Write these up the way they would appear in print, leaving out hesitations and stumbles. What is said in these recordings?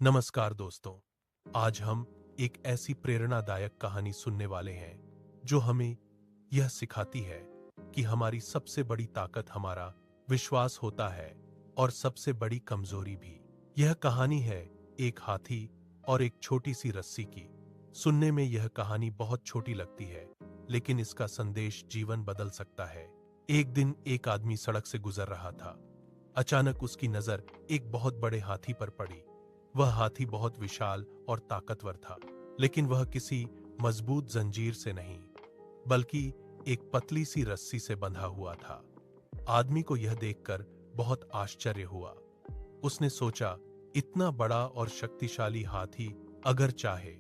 नमस्कार दोस्तों। आज हम एक ऐसी प्रेरणादायक कहानी सुनने वाले हैं जो हमें यह सिखाती है कि हमारी सबसे बड़ी ताकत हमारा विश्वास होता है और सबसे बड़ी कमजोरी भी। यह कहानी है एक हाथी और एक छोटी सी रस्सी की। सुनने में यह कहानी बहुत छोटी लगती है, लेकिन इसका संदेश जीवन बदल सकता है। एक दिन एक आदमी सड़क से गुजर रहा था। अचानक उसकी नजर एक बहुत बड़े हाथी पर पड़ी। वह हाथी बहुत विशाल और ताकतवर था, लेकिन वह किसी मजबूत जंजीर से नहीं, बल्कि एक पतली सी रस्सी से बंधा हुआ था। आदमी को यह देखकर बहुत आश्चर्य हुआ। उसने सोचा, इतना बड़ा और शक्तिशाली हाथी अगर चाहे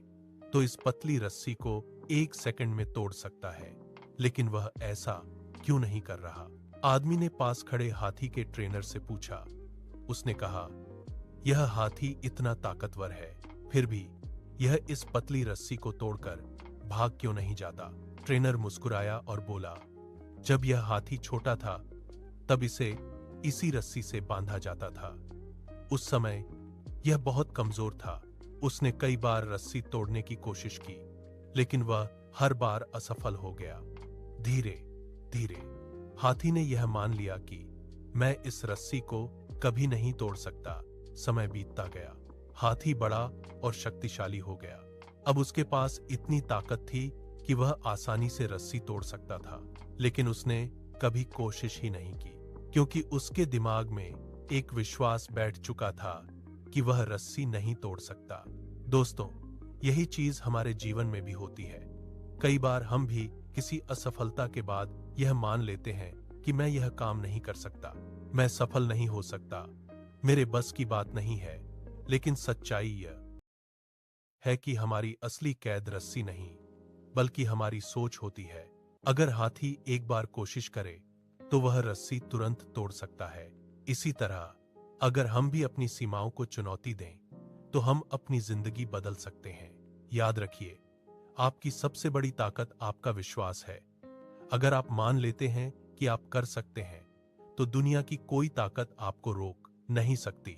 तो इस पतली रस्सी को एक सेकंड में तोड़ सकता है, लेकिन वह ऐसा क्यों नहीं कर रहा? आदमी ने पास खड़े हाथी के ट्रेनर से पूछा। उसने कहा, यह हाथी इतना ताकतवर है, फिर भी यह इस पतली रस्सी को तोड़कर भाग क्यों नहीं जाता? ट्रेनर मुस्कुराया और बोला, जब यह हाथी छोटा था तब इसे इसी रस्सी से बांधा जाता था। उस समय यह बहुत कमजोर था। उसने कई बार रस्सी तोड़ने की कोशिश की, लेकिन वह हर बार असफल हो गया। धीरे धीरे हाथी ने यह मान लिया कि मैं इस रस्सी को कभी नहीं तोड़ सकता। समय बीतता गया। हाथी बड़ा और शक्तिशाली हो गया। अब उसके पास इतनी ताकत थी कि वह आसानी से रस्सी तोड़ सकता था, लेकिन उसने कभी कोशिश ही नहीं की, क्योंकि उसके दिमाग में एक विश्वास बैठ चुका था कि वह रस्सी नहीं तोड़ सकता। दोस्तों, यही चीज हमारे जीवन में भी होती है। कई बार हम भी किसी असफलता के बाद यह मान लेते हैं कि मैं यह काम नहीं कर सकता, मैं सफल नहीं हो सकता, मेरे बस की बात नहीं है। लेकिन सच्चाई यह है कि हमारी असली कैद रस्सी नहीं, बल्कि हमारी सोच होती है। अगर हाथी एक बार कोशिश करे तो वह रस्सी तुरंत तोड़ सकता है। इसी तरह अगर हम भी अपनी सीमाओं को चुनौती दें तो हम अपनी जिंदगी बदल सकते हैं। याद रखिए, आपकी सबसे बड़ी ताकत आपका विश्वास है। अगर आप मान लेते हैं कि आप कर सकते हैं, तो दुनिया की कोई ताकत आपको रोक नहीं सकती।